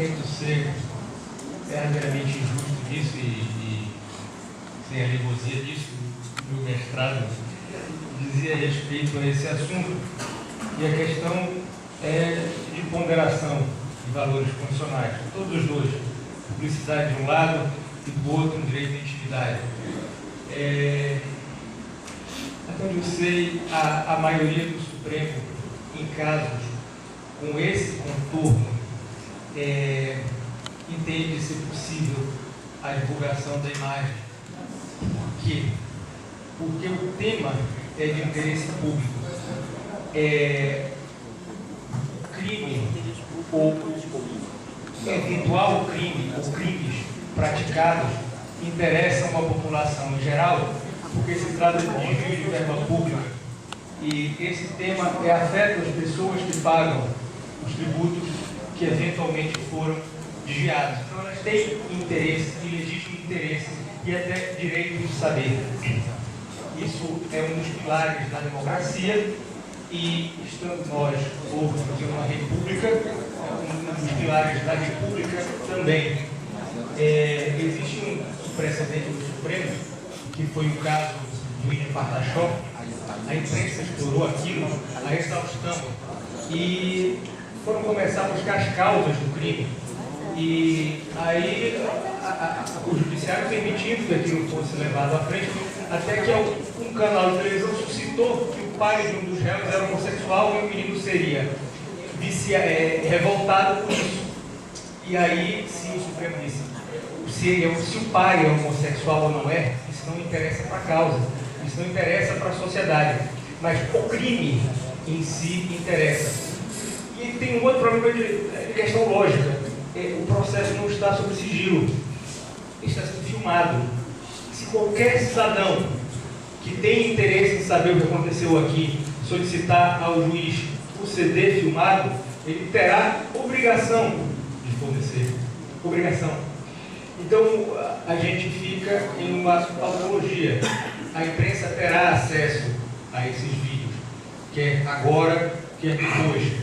tento ser verdadeiramente injusto nisso e sem alegosia disso, meu mestrado dizia respeito a esse assunto, e a questão é de ponderação de valores constitucionais, todos os dois, publicidade de um lado e do outro um direito à intimidade. Até onde eu sei, a maioria do Supremo, em casos com esse contorno, entende ser possível a divulgação da imagem. Por quê? Porque o tema é de interesse público. Crime ou eventual crime ou crimes praticados interessam a população em geral, porque se trata de desvio de verba pública. E esse tema afeta as pessoas que pagam os tributos que eventualmente foram desviados. Então elas têm interesse, e legítimo interesse, e até direito de saber. Isso é um dos pilares da democracia, e estando nós hoje em uma república, um dos pilares da república também. Existe um precedente do Supremo, que foi o caso do William Pardachó. A imprensa explorou aquilo, a exaustão, e foram começar a buscar as causas do crime. E aí o judiciário permitindo que aquilo fosse levado à frente, até que um canal de televisão suscitou que o pai de um dos réus era homossexual e o menino seria revoltado por isso. E aí, sim, o Supremo disse, se o pai é homossexual ou não é, isso não interessa para a causa, isso não interessa para a sociedade, mas o crime em si interessa. E tem um outro problema de questão lógica. O processo não está sob sigilo, está sendo filmado. Se qualquer cidadão que tem interesse em saber o que aconteceu aqui solicitar ao juiz o CD filmado, ele terá obrigação de fornecer. Obrigação. Então, a gente fica em uma patologia. A imprensa terá acesso a esses vídeos, quer agora, quer depois.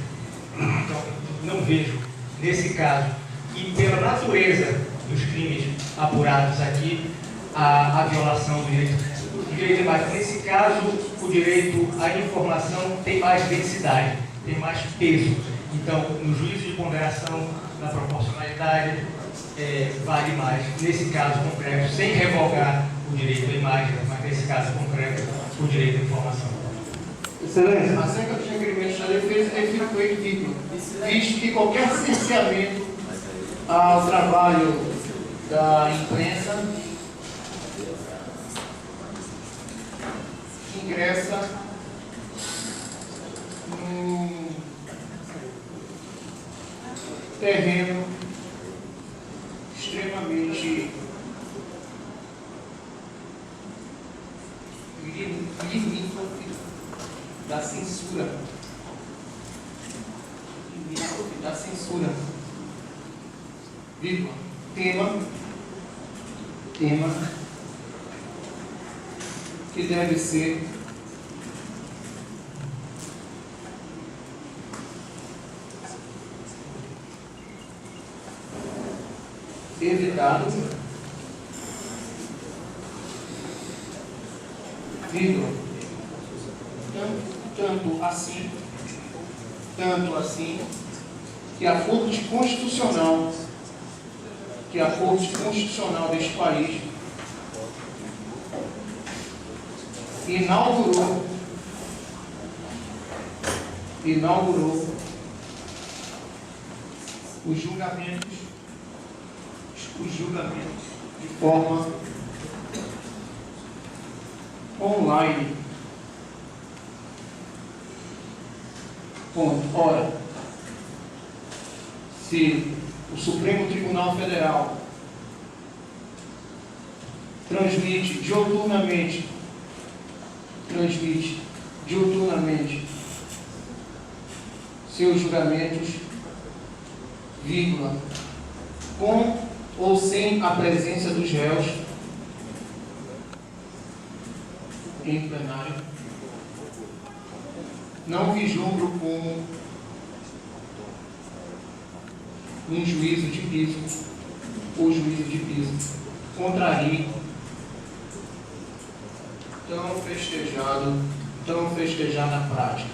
Então, não vejo, nesse caso, e pela natureza dos crimes apurados aqui, a violação do direito mais. Nesse caso, o direito à informação tem mais densidade, tem mais peso. Então, no juízo de ponderação, na proporcionalidade, vale mais. Nesse caso concreto, sem revogar o direito à imagem, mas nesse caso concreto, o direito à informação. Excelência. Acerca dos requerimentos da defesa, ele fica equívoco, visto que qualquer cerceamento ao trabalho da imprensa ingressa num terreno extremamente limítrofe da censura. Limítrofe da censura. Vírgula. Tema que deve ser evitado, vírgula, tanto assim que a Corte Constitucional deste país inaugurou os julgamentos de forma online. Ponto. Ora, se o Supremo Tribunal Federal transmite diuturnamente seus julgamentos, vírgula, com ou sem a presença dos réus em plenário, não vislumbro como em juízo de piso ou juízo de piso contrarie tão festejada prática.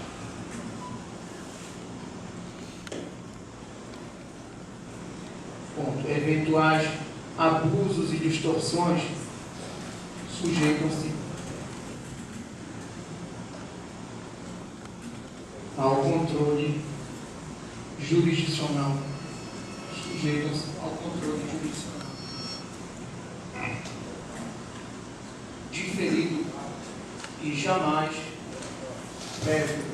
Ponto. Eventuais abusos e distorções sujeitam-se ao controle jurisdicional. Sujeitam-se ao controle jurisdicional. Diferido e jamais prévio.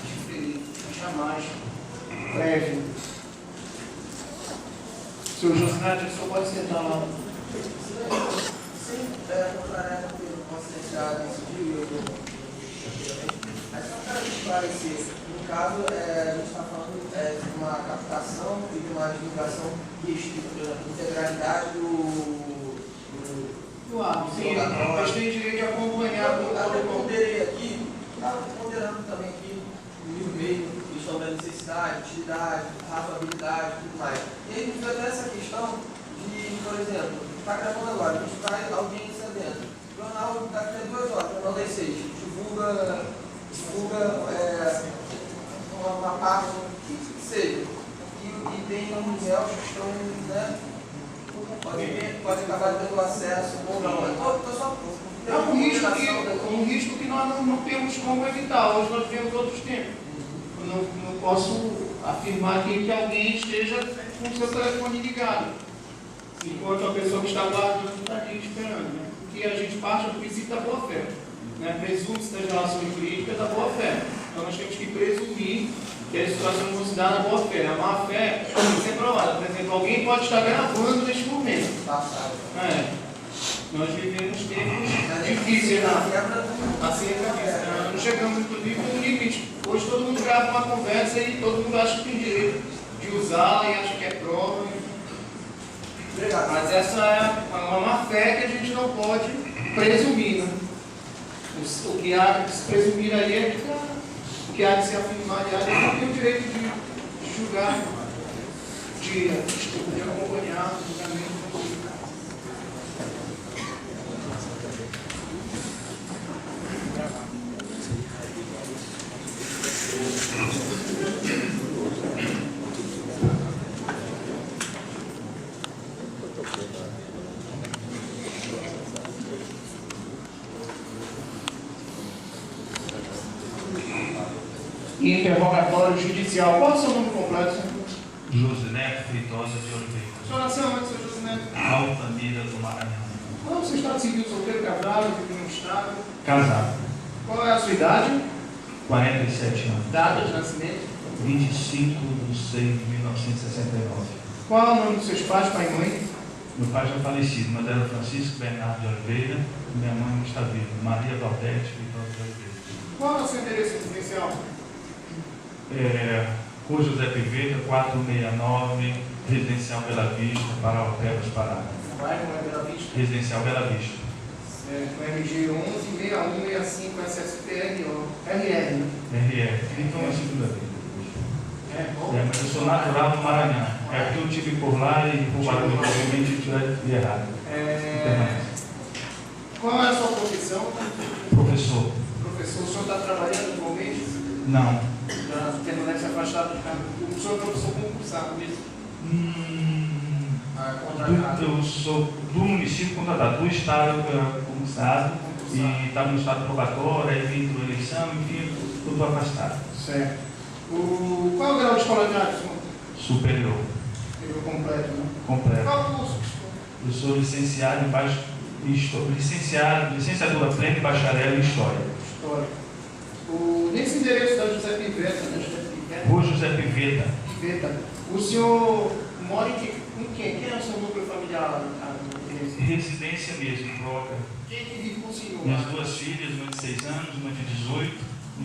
Diferido e jamais prévio. Senhor Josinato, só pode sentar lá. Sim, contrariando o que eu posso deixar decidido, mas só para esclarecer, no caso, a gente está falando de uma captação e de uma divulgação de integralidade do áudio. Sim, mas tem direito de acompanhar eu ponderei aqui, estava ponderando também aqui no meio, questão da necessidade, utilidade, razoabilidade e tudo mais. E aí nos até essa questão de, por exemplo, está gravando agora, a gente vai audiência dentro. O jornal daqui a 2 horas, o jornal das 6, divulga uma parte, que seja, e tem um réus que estão, né? Pode acabar tendo acesso ou não. É um risco que nós não temos como evitar. Hoje nós vivemos outros tempos. Não posso afirmar aqui que alguém esteja com o seu telefone ligado, enquanto a pessoa que está guardando está ali esperando. Né? Porque a gente parte do princípio da boa-fé. Né? Presume-se das relações jurídicas da boa-fé. Então nós temos que presumir que a situação é considerada boa-fé. A má-fé tem que ser provada. Por exemplo, alguém pode estar gravando neste momento. Nós vivemos tempos difíceis acerca disso. Nós chegamos, inclusive, a um limite. Hoje todo mundo grava uma conversa e todo mundo acha que tem direito de usá-la e acha que é prova. Obrigado. Mas essa é uma má-fé que a gente não pode presumir. Né? O que há de se presumir aí é que o que há de se afirmar de não tem o direito de julgar, de acompanhar o julgamento. Interrogatório judicial. Qual é o seu nome completo? Josineto Feitosa de Oliveira. O senhor nasceu onde, seu Josineto? Altamira do Maranhão. Qual é o seu estado civil? Solteiro, casado, vive no estado? Casado. Qual é a sua idade? 47 anos. Data de nascimento? 25 de 6 de 1969. Qual é o nome dos seus pais, pai e mãe? Meu pai já falecido, mas era Francisco Bernardo de Oliveira. Minha mãe não está viva. Maria Valdete Feitosa de Oliveira. Qual é o seu endereço residencial? Rua José Piveta, 469, Residencial Bela Vista, Parauapebas, Pará. Residencial Bela Vista. Certo, RG 116165 SSPRO. RR, né? RR. Então é a segunda vez. Mas eu sou natural do Maranhão. É porque eu estive por lá e por lá provavelmente eu estiver errado. Qual é a sua profissão? Professor. Professor, o senhor está trabalhando atualmente? Não. Já permanece afastado do cargo. O senhor é professor concursado mesmo? Eu sou do município contratado, do estado concursado e estava no estado probatório, aí vim para a eleição, enfim, tudo afastado. Certo. Qual é o grau de escolaridade, senhor? Superior. Nível completo, né? Completo. Qual curso? Eu sou licenciado em licenciatura plena e bacharel em História. História. Nesse endereço da José Piveta, né? Rua José Piveta. Piveta. O senhor mora em quem? Quem é o seu núcleo familiar? Residência mesmo, própria. Quem é que vive com o senhor? Minhas duas filhas, uma de 6 anos, uma de 18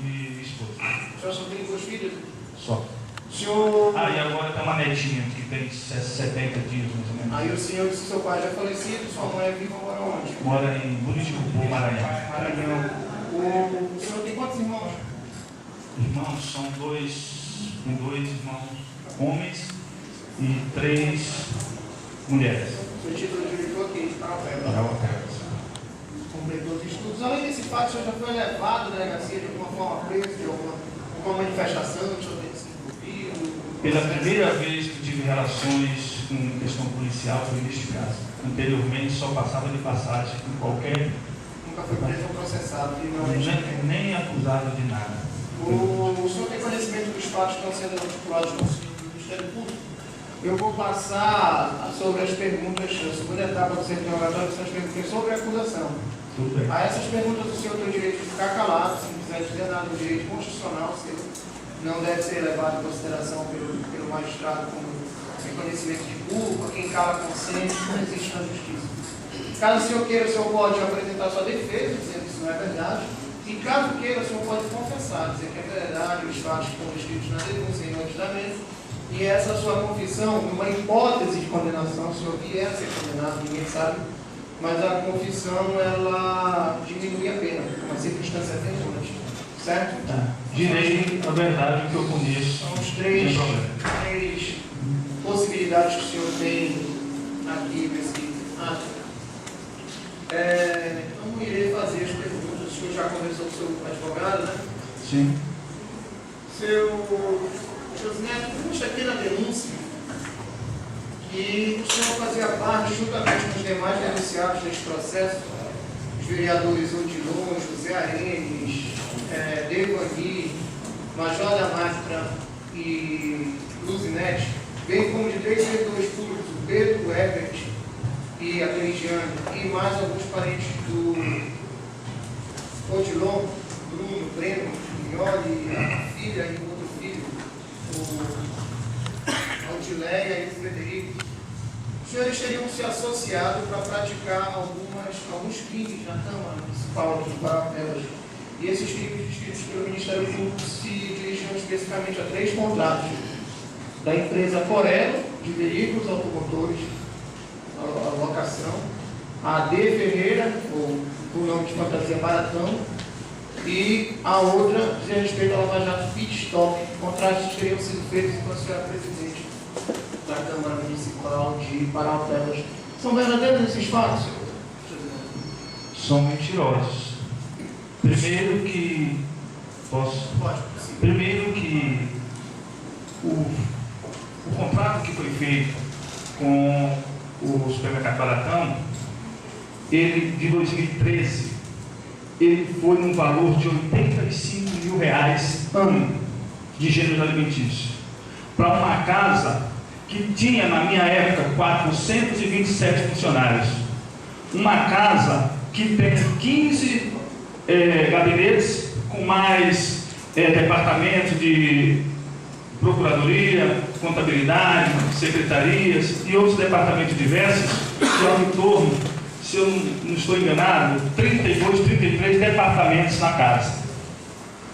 e esposa. O senhor só tem 2 filhas? Só. O senhor... E agora tem uma netinha que tem 70 dias, mais ou menos. Aí o senhor disse que seu pai já é falecido, sua mãe é viva, mora onde? Mora em Buriticupu, Maranhão. Maranhão. O senhor tem quantos irmãos? Irmãos, são 2 com 2 irmãos homens e 3 mulheres. Seu título de diretor aqui, Parauapebas. Completou os estudos. Além desse fato, o senhor já foi levado à delegacia de alguma forma preso, de alguma manifestação, de senhor ter sido envolvido? Pela primeira vez que tive relações com questão policial foi neste caso. Anteriormente só passava de passagem com qualquer... Nunca foi preso ou processado? Nem acusado de nada. O senhor tem conhecimento dos fatos que estão sendo articulados no Ministério Público? Eu vou passar sobre as perguntas, a segunda etapa do seu interrogatório, que são as perguntas sobre a acusação. Tudo bem. A essas perguntas o senhor tem o direito de ficar calado, se não quiser dizer nada, o direito constitucional, se não deve ser levado em consideração pelo magistrado como sem conhecimento de culpa, quem cala consente, não existe na justiça. Caso o senhor queira, o senhor pode apresentar sua defesa, dizendo que isso não é verdade, e caso queira, o senhor pode confessar, dizer que é verdade, os fatos que estão escritos na denúncia e no ajuizamento, e essa sua confissão, numa hipótese de condenação, se o senhor vier a ser condenado, ninguém sabe, mas a confissão, ela diminui a pena, uma circunstância atenuante, certo? Tá. Direi a verdade que eu conheço. São os três possibilidades que o senhor tem aqui nesse ato. Então, irei fazer as perguntas. O senhor já conversou com o seu advogado, né? Sim. Seu Josneto, consta aqui na denúncia que o senhor fazia parte, juntamente com os demais denunciados deste processo, os vereadores Odilon, José Arenes, Devani, Major da Máscara e Luzinete, bem como de 3 servidores públicos, o Pedro, o Herbert e a Clegiane, e mais alguns parentes do Odilon, Bruno, Breno, Mignoli, a filha e o outro filho, o Aldileia e o Frederico. Os senhores teriam se associado para praticar alguns crimes na Câmara Municipal de Parauapebas. E esses crimes descritos pelo Ministério Público se dirigiam especificamente a 3 contratos da empresa Corello, de veículos automotores, a locação, a AD Ferreira, o nome de fantasia Baratão, e a outra diz respeito ao Lava Jato Pit Stop. Contratos que teriam sido feitos enquanto a senhora presidente da Câmara Municipal de Parauapebas. São verdadeiros esses fatos, senhor? São mentirosos. Primeiro que o contrato que foi feito com o supermercado Baratão, ele de 2013, ele foi num valor de R$85 mil ano de gêneros alimentícios, para uma casa que tinha na minha época 427 funcionários, uma casa que tem 15 gabinetes com mais departamentos de procuradoria, contabilidade, secretarias e outros departamentos diversos, que há em torno, se eu não estou enganado, 32, 33 departamentos na casa.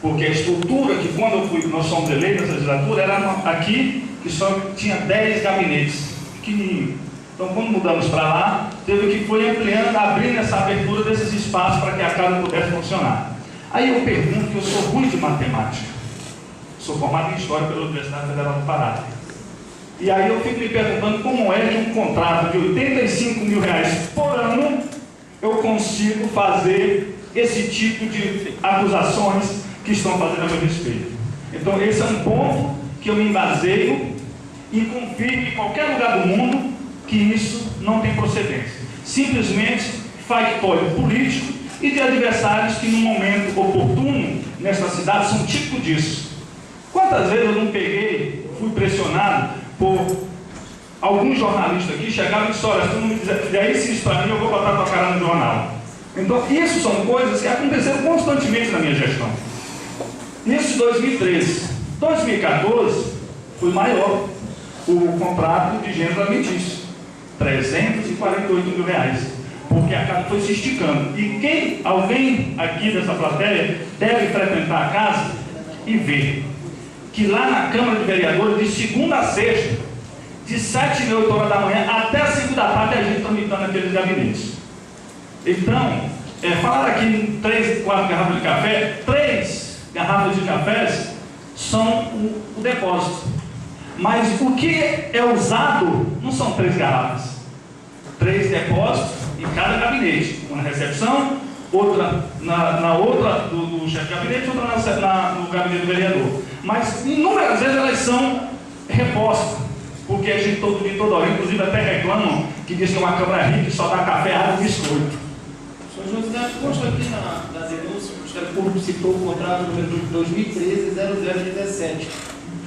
Porque a estrutura que quando nós fomos eleitos na legislatura era aqui, que só tinha 10 gabinetes, pequenininho. Então, quando mudamos para lá, teve que foi ampliando, abrindo essa abertura desses espaços para que a casa pudesse funcionar. Aí eu pergunto, que eu sou ruim de matemática, sou formado em História pela Universidade Federal do Pará. E aí eu fico me perguntando como é que um contrato de R$85 mil por ano eu consigo fazer esse tipo de acusações que estão fazendo a meu respeito. Então esse é um ponto que eu me baseio e confirmo em qualquer lugar do mundo que isso não tem procedência. Simplesmente factório político e de adversários que no momento oportuno nesta cidade são típicos disso. Quantas vezes eu não fui pressionado por alguns jornalistas aqui, chegaram e disseram: olha, se tu não me fizer isso para mim, eu vou botar tua cara no jornal. Então, isso são coisas que aconteceram constantemente na minha gestão. Nisso de 2013. 2014, foi maior o contrato de gênero alimentício, R$348 mil, porque a casa foi se esticando. E alguém aqui dessa plateia deve frequentar a casa e ver que lá na Câmara de Vereadores, de segunda a sexta, de 7 e 8 horas da manhã até 5 da tarde, a gente tramitando aqueles gabinetes. Então, falaram aqui em 3, 4 garrafas de café, 3 garrafas de cafés são o depósito. Mas o que é usado não são 3 garrafas. 3 depósitos em cada gabinete. Uma na recepção, outra na outra do chefe de gabinete, outra no gabinete do vereador. Mas inúmeras vezes elas são repostas, porque a gente todo dia, toda hora, inclusive até reclamam que diz que é uma Câmara rica que só dá café, água e biscoito. Sr. José, consta aqui na denúncia que o Ministério Público citou o contrato número 2013-0017, de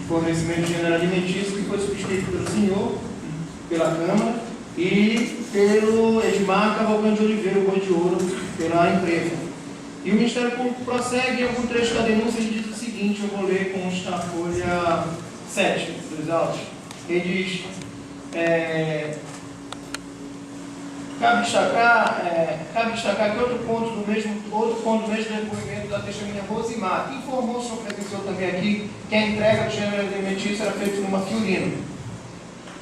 fornecimento de gênero alimentício, que foi subscrito pelo senhor, pela Câmara, e pelo Edmar Cavalcante de Oliveira, o Boi de Ouro, pela empresa. E o Ministério Público prossegue em algum trecho da denúncia e diz o seguinte, eu vou ler com a folha 7 dos autos. Ele diz, cabe destacar que outro ponto do mesmo depoimento da testemunha Rosimar, que informou, o senhor presenciou também aqui, que a entrega do gênero alimentício era feita numa Fiorino.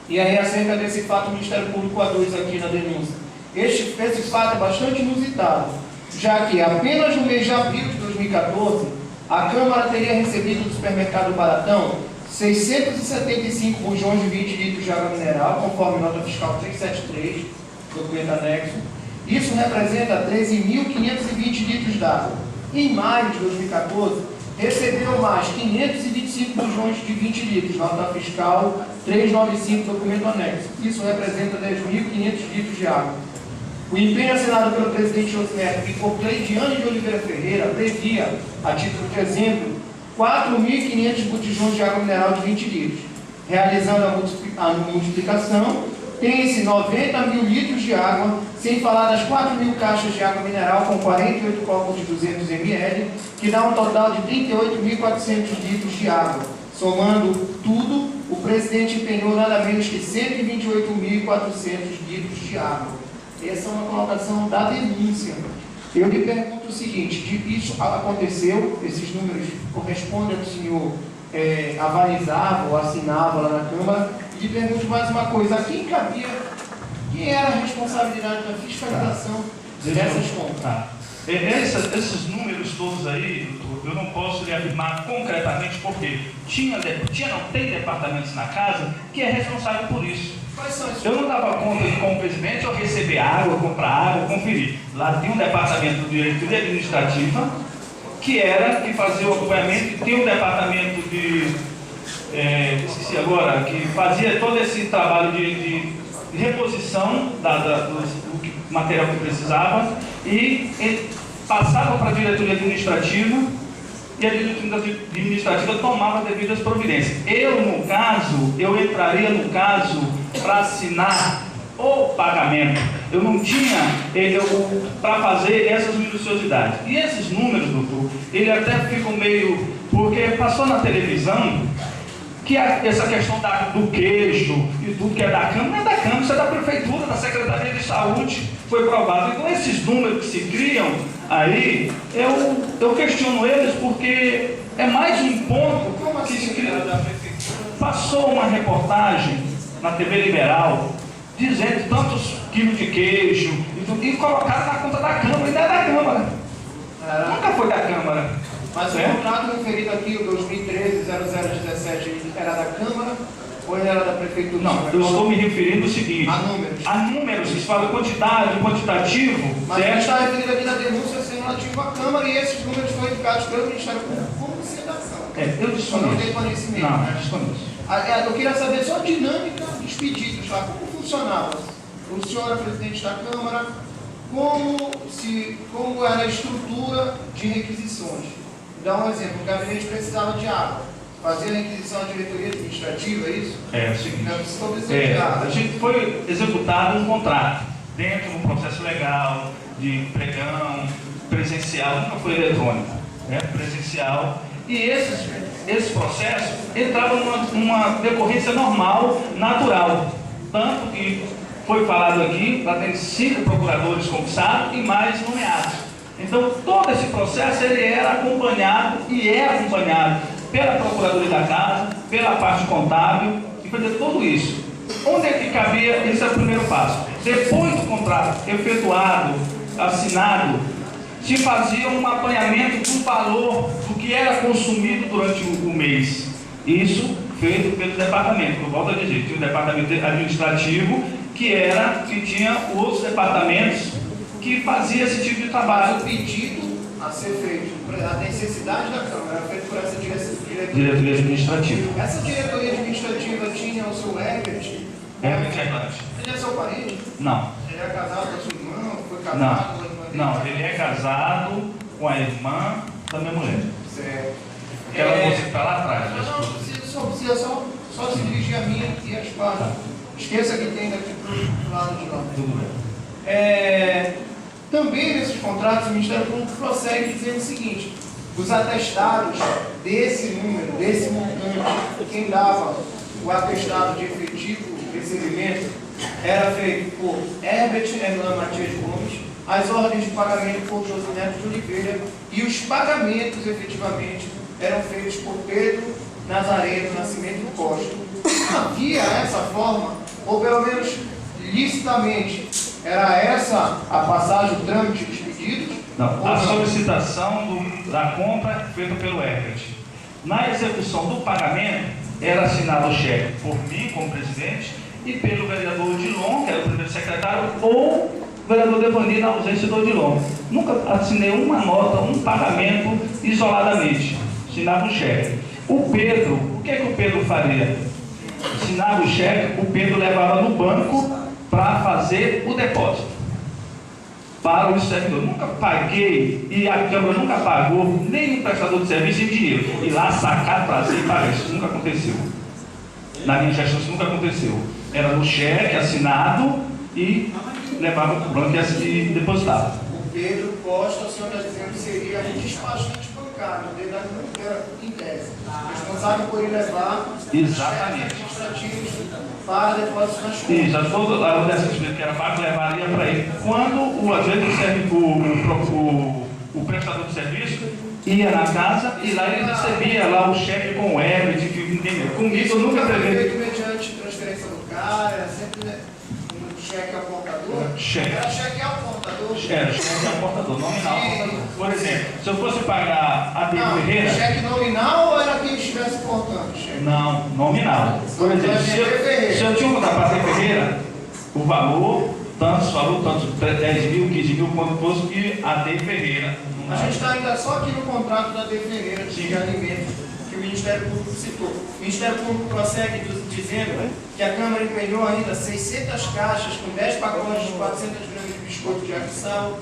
E aí, acerca desse fato, o Ministério Público aduz aqui na denúncia. Esse fato é bastante inusitado, já que apenas no mês de abril de 2014, a Câmara teria recebido do supermercado Baratão 675 bujões de 20 litros de água mineral, conforme nota fiscal 373, documento anexo. Isso representa 13.520 litros d'água. Em maio de 2014, recebeu mais 525 bujões de 20 litros, nota fiscal 395, documento anexo. Isso representa 10.500 litros de água. O empenho assinado pelo presidente José e por Cleidiane de Oliveira Ferreira previa, a título de exemplo, 4.500 botijões de água mineral de 20 litros. Realizando a multiplicação, tem-se 90.000 litros de água, sem falar das 4.000 caixas de água mineral com 48 copos de 200 ml, que dá um total de 38.400 litros de água. Somando tudo, o presidente empenhou nada menos que 128.400 litros de água. Essa é uma colocação da denúncia. Eu lhe pergunto o seguinte, isso aconteceu, esses números correspondem ao que o senhor avalizava ou assinava lá na Câmara, e lhe pergunto mais uma coisa, a quem cabia, quem era a responsabilidade da fiscalização dessas contas? Esses números todos aí, eu não posso lhe afirmar concretamente porque tem departamentos na casa que é responsável por isso. Quais são esses? Eu não dava conta de, como presidente, eu receber água, comprar água, conferir. Lá tinha um departamento de diretoria administrativa que fazia o acompanhamento, e tinha um departamento de esqueci agora, que fazia todo esse trabalho de reposição do material que precisava e passava para a diretoria administrativa e a diretoria administrativa tomava devidas providências. Eu entraria no caso para assinar o pagamento. Eu não tinha para fazer essas minuciosidades. E esses números, doutor, ele até ficam meio... porque passou na televisão que essa questão do queijo e tudo que é da Câmara, não é da Câmara, isso é da Prefeitura, da Secretaria de Saúde, foi provado. Então esses números que se criam aí, eu questiono eles porque é mais um ponto que se cria. Passou uma reportagem na TV Liberal dizendo tantos quilos de queijo e colocaram na conta da Câmara, e não é da Câmara. Nunca foi da Câmara. Mas o contrato referido aqui, o 2013-0017, era da Câmara ou ele era da Prefeitura? Não, eu estou me referindo ao seguinte. A números. Isso fala quantidade, quantitativo. Mas ele está referido aqui na denúncia sendo relativo à Câmara e esses números foram indicados pelo Ministério Público como sedação. Eu desconheço. Não tem conhecimento. Não, eu desconheço. Eu queria saber só a dinâmica dos pedidos lá, como funcionava. O senhor era presidente da Câmara, como era a estrutura de requisições. Dá um exemplo, o gabinete precisava de água. Fazia a requisição da diretoria administrativa, é isso? É o seguinte. A gente foi executado um contrato dentro de um processo legal, de pregão, presencial, nunca foi eletrônico, presencial. E esse processo entrava numa decorrência normal, natural. Tanto que foi falado aqui, lá tem 5 procuradores concursados e mais nomeados. Então, todo esse processo ele era acompanhado e é acompanhado pela Procuradoria da Casa, pela parte contábil e fazer tudo isso. Onde é que cabia? Esse é o primeiro passo. Depois do contrato efetuado, assinado, se fazia um mapeamento do valor do que era consumido durante o mês. Isso feito pelo departamento. Eu volto a dizer, tinha um departamento administrativo que tinha outros departamentos que fazia esse tipo de trabalho. Mas o pedido a ser feito, a necessidade da Câmara era feito por essa Diretoria administrativa. Essa diretoria administrativa tinha o seu Herbert. Herbert Hernandes. Ele é seu parente? Não. Ele é casado com a sua irmã? Foi casado com a irmã dele? Não, ele é casado com a irmã da minha mulher. Certo. Aquela moça que está lá atrás. Não precisa só se dirigir a mim e a espada. Esqueça que tem daqui para o lado de lá. Tudo bem. Também nesses contratos, o Ministério Público prossegue dizendo o seguinte: os atestados desse número, desse montante, quem dava o atestado de efetivo recebimento era feito por Herbert Hernan Matias Gomes, as ordens de pagamento por Josineto de Oliveira e os pagamentos efetivamente eram feitos por Pedro Nazareno Nascimento Costa. Havia essa forma, ou pelo menos licitamente, era essa a passagem, o trâmite dos pedidos? Não, a solicitação da compra feita pelo Herbert. Na execução do pagamento, era assinado o cheque por mim, como presidente, e pelo vereador Odilon, que era o primeiro secretário, ou o vereador Devani, na ausência do Odilon. Nunca assinei uma nota, um pagamento isoladamente. Assinava o cheque. O Pedro, o que o Pedro faria? Assinava o cheque, o Pedro levava no banco para fazer o depósito para o servidor. Nunca paguei, e a Câmara nunca pagou nenhum prestador de serviço em dinheiro. E lá sacar, trazer e pagar. Isso nunca aconteceu. Na minha gestão isso nunca aconteceu. Era no cheque assinado e levava para o banco e depositava. O Pedro Costa, o senhor está dizendo que seria um despachante bancário, dele da Câmara em tese, responsável por ele levar Exatamente. administrativos para depósitos nas contas. Isso, todo a dessa que era pago levaria para ele. Quando o agente o prestador de serviço ia na casa e lá ele recebia lá o cheque com o Herbert, entendeu? Comigo eu nunca previ. Feito mediante transferência do cara, era sempre um cheque ao portador. Cheque. Era cheque ao portador. Era cheque ao portador, nominal. Por exemplo, se eu fosse pagar a D. Ferreira. Cheque nominal ou era quem estivesse portando? Cheque? Não, nominal. Por exemplo, se eu tinha que dar para a D. Ferreira, o valor, tantos, 10 mil, 15 mil, quanto fosse que a D. Ferreira. A gente está ainda só aqui no contrato da D. Ferreira de alimentos, que o Ministério Público citou. O Ministério Público prossegue dizendo que a Câmara empenhou ainda 600 caixas com 10 pacotes de 400 gramas de biscoito de água e sal.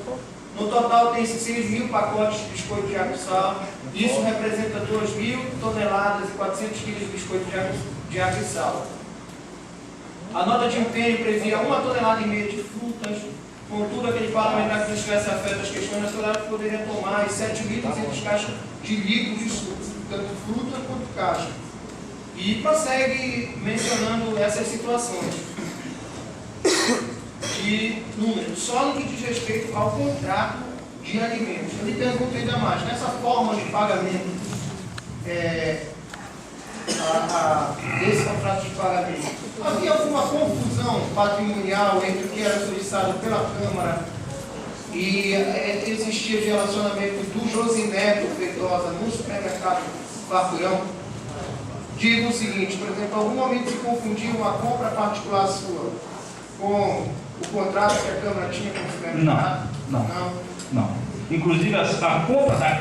No total tem 6 mil pacotes de biscoito de água e sal. Isso representa 2.000 toneladas e 400 quilos de biscoito de água e sal. A nota de empenho previa 1,5 tonelada de frutas. Contudo, aquele parlamentar que não estivesse afeto às questões nacionais poderia tomar 7.200 caixas de litros de suco, tanto fruta quanto caixa. E prossegue mencionando essas situações de números, só no que diz respeito ao contrato de alimentos. Eu lhe pergunto ainda mais, nessa forma de pagamento desse contrato de pagamento, havia alguma confusão patrimonial entre o que era solicitado pela Câmara e existia de relacionamento do Josineto Feitosa no supermercado Farturão? Digo o seguinte, por exemplo, em algum momento se confundiu uma compra particular sua com o contrato que a Câmara tinha com o supermercado? Não. Inclusive a compra da